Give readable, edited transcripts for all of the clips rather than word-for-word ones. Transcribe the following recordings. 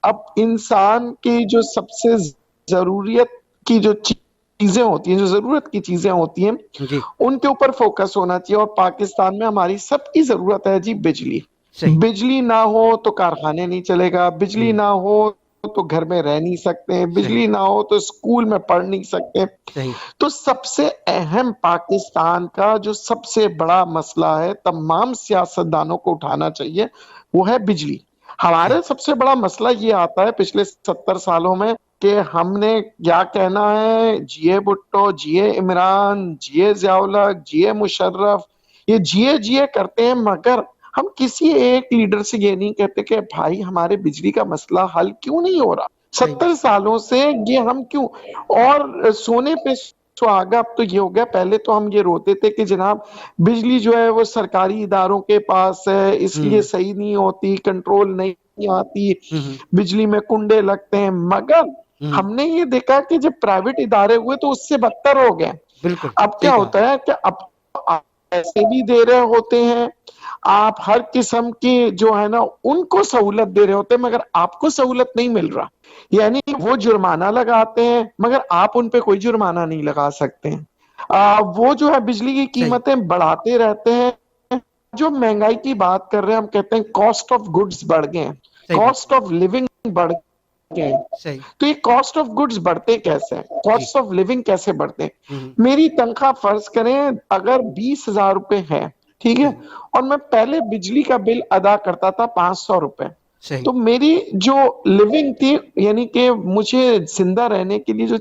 अब इंसान की जो सबसे ज़रूरियत की जो चीज़ें होती हैं, जो ज़रूरत की चीज़ें होती हैं, जी, उनके ऊपर फ़ोकस होना चाहिए और पाकिस्तान में हमारी सबकी ज़रूरत है जी बिजली। सही। बिजली ना हो तो कारखाने नहीं चलेगा, बिजली हुँ, ना हो तो घर में रह नहीं सकते, सही, बिजली ना हो तो स्कूल में पढ़ नहीं सकते। सही। तो सबसे अहम पाकिस्तान का जो सबसे बड़ा मसला है, तमाम सियासतदानों को उठाना चाहिए, वो है बिजली। सही, हमारे सबसे बड़ा मसला ये आता है पिछले 70 सालों में कि हमने क्या कहना है, जिए भुट्टो, जिए इमरान, जिए ज़िया-उल-हक, जिए मुशर्रफ, ये जिए-जिए करते हैं मगर हम किसी एक लीडर से ये नहीं कहते कि भाई हमारे बिजली का मसला हल क्यों नहीं हो रहा? सही 70 सालों से ये हम क्यों और सोने पे सुहागा अब तो ये हो गया, पहले तो हम ये रोते थे कि जनाब बिजली जो है वो सरकारी इदारों के पास है, इसलिए हुँ, सही नहीं होती, कंट्रोल नहीं आती, हुँ, हुँ, बिजली में कुंडे लगते हैं। मगर हुँ, हमने ये देखा कि जब प्राइवेट इदारे हुए तो उससे बदतर हो गए। बिल्कुल, अब सही क्या कहा। होता है कि अब आप पैसे भी दे रहे होते हैं, आप हर किस्म की जो है ना उनको सहूलत दे रहे होते हैं मगर आपको सहूलत नहीं मिल रहा। यानी वो जुर्माना लगाते हैं मगर आप उन पे कोई जुर्माना नहीं लगा सकते हैं। वो जो है बिजली की सही, कीमतें बढ़ाते रहते हैं। जो महँगाई की बात कर रहे हैं हम कहते हैं कॉस्ट ऑफ गुड्स बढ़ गए हैं, सही बात कॉस्ट ऑफ लिविंग बढ़ गए हैं। सही, तो ये कॉस्ट ऑफ गुड्स बढ़ते कैसे हैं? जी। कॉस्ट ऑफ लिविंग कैसे बढ़ते हैं? हुँ, हुँ, मेरी तनख्वाह फर्ज़ करें अगर 20,000 रुपए है, ठीक है? सही, और मैं पहले बिजली का बिल अदा करता था 500 रुपए। सही, तो मेरी जो लिविंग थी यानी कि मुझे ज़िंदा रहने के लिए जो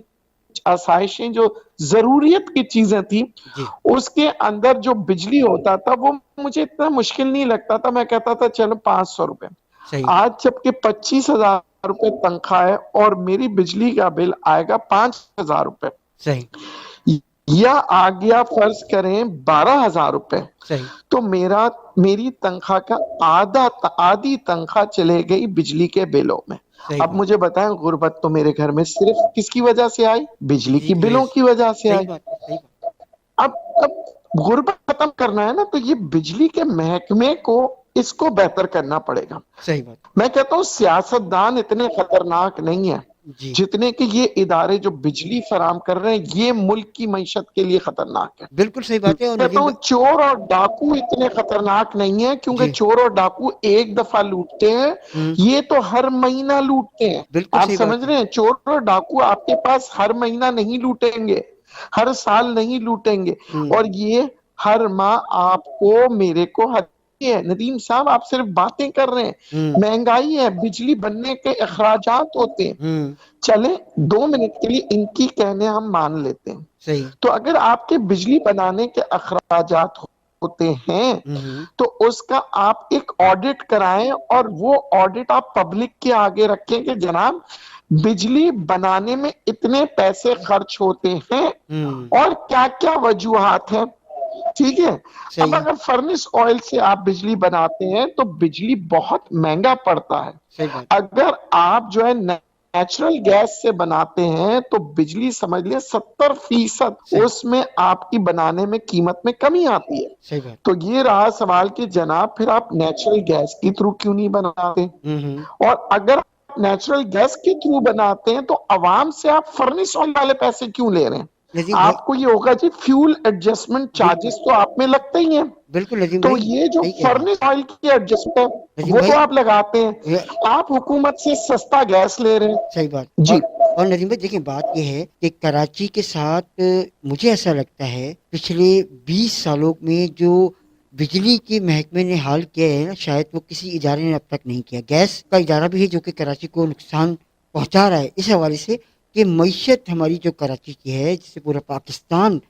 आसाइशें जो ज़रूरियत की चीज़ें थी, जी, उसके अंदर जो बिजली होता था वो मुझे इतना मुश्किल नहीं लगता था, मैं कहता था चलो 500 रुपए। सही, आज जबकि 25,000 रुपए तनख्वाह है और मेरी बिजली का बिल आएगा 5,000 रुपए। सही, या आ गया फर्ज करें 12,000 रुपए सही, तो मेरी तनख्वाह का आधी तनख्वाह चले गई बिजली के बिलों में। सही अब बात। मुझे बताएं गुर्बत तो मेरे घर में सिर्फ किसकी वजह से आई? बिजली बिजली की की वजह बिलों से। की वजह से सही आई। बात है, सही बात। अब गुर्बत खत्म करना है ना तो ये बिजली के महकमे को इसको बेहतर करना पड़ेगा। सही बात। मैं कहता हूँ सियासतदान इतने खतरनाक नहीं है जी, जितने कि ये इदारे जो बिजली फराम कर रहे हैं ये मुल्क की मईशत के लिए खतरनाक है। बिल्कुल सही मैं बात है और कहता नदीम हूँ भाई चोर और डाकू इतने खतरनाक नहीं है क्योंकि जी, चोर और डाकू एक दफा लूटते हैं, हुँ, ये तो हर महीना लूटते हैं। बिल्कुल आप सही समझ बात है। रहे हैं चोर और डाकू आपके पास हर महीना नहीं लूटेंगे, हर साल नहीं लूटेंगे हुँ, और ये हर माह आपको मेरे को हर है नदीम साहब आप सिर्फ बातें कर रहे हैं, हुँ, महंगाई है, बिजली बनने के अखराजात होते हैं। हुँ, चले 2 मिनट के लिए इनकी कहने हम मान लेते हैं। सही। तो अगर आपके बिजली बनाने के अखराजात होते हैं हुँ, हुँ, तो उसका आप एक ऑडिट कराएं और वो ऑडिट आप पब्लिक के आगे रखें कि जनाब बिजली बनाने में इतने पैसे खर्च होते हैं हुँ, और क्या क्या वजूहात हैं। ठीक है। अब सही है, अगर फर्नेस ऑयल से आप बिजली बनाते हैं तो बिजली बहुत महंगा पड़ता है। सही बात। अगर आप जो है नेचुरल गैस से बनाते हैं तो बिजली समझ लिया 70% सही, उसमें आपकी बनाने में कीमत में कमी आती है। सही बात। तो ये रहा सवाल कि जनाब फिर आप नेचुरल गैस के थ्रू क्यों नहीं बनाते? हुँ, हुँ, और अगर आप नेचुरल गैस के थ्रू बनाते हैं तो अवाम से आप फर्नेस ऑयल वाले पैसे क्यों ले रहे हैं? नदीम भाई आपको ये होगा जी फ्यूल एडजस्टमेंट बिल्कुल, चार्जेस तो आप में लगते ही हैं। बिल्कुल नदीम तो भाई ये जो सही कह रहे हैं। फर्नेस ऑयल की एडजस्टमेंट है नदीम वो तो भाई आप लगाते हैं। ये आप हुकूमत से सस्ता गैस ले रहे सही हैं। बात जी। और नदीम भाई देखिए बात ये है कि कराची के साथ मुझे ऐसा लगता है पिछले 20 सालों में जो बिजली के महकमे ने हाल किया है ना शायद वो किसी इदारे ने अब तक नहीं किया। गैस का इदारा भी है जो कि कराची को नुकसान पहुंचा रहा है इस हवाले से कि मईशत हमारी जो कराची की है जिससे पूरा पाकिस्तान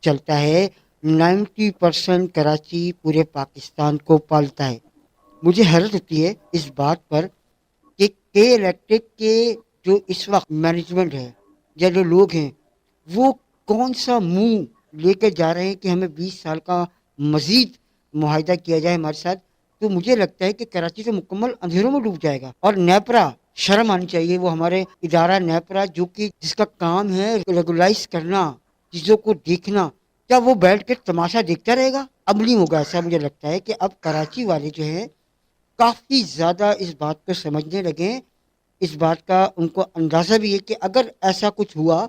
चलता है 90% कराची पूरे पाकिस्तान को पालता है। मुझे हैरत होती है इस बात पर कि के इलेक्ट्रिक के जो इस वक्त मैनेजमेंट है या जो लोग हैं वो कौन सा मुंह लेकर जा रहे हैं कि हमें 20 साल का मजीद मुआहदा किया जाए हमारे साथ। तो मुझे लगता है कि कराची तो मुकम्मल अंधेरों में डूब जाएगा और नेपरा शर्म आनी चाहिए वो हमारे इदारा नेपरा जो कि जिसका काम है रेगुलाइज करना चीज़ों को देखना क्या वो बैठ के तमाशा देखता रहेगा? अब नहीं होगा ऐसा मुझे लगता है कि अब कराची वाले जो है काफ़ी ज़्यादा इस बात को समझने लगे हैं इस बात का उनको अंदाज़ा भी है कि अगर ऐसा कुछ हुआ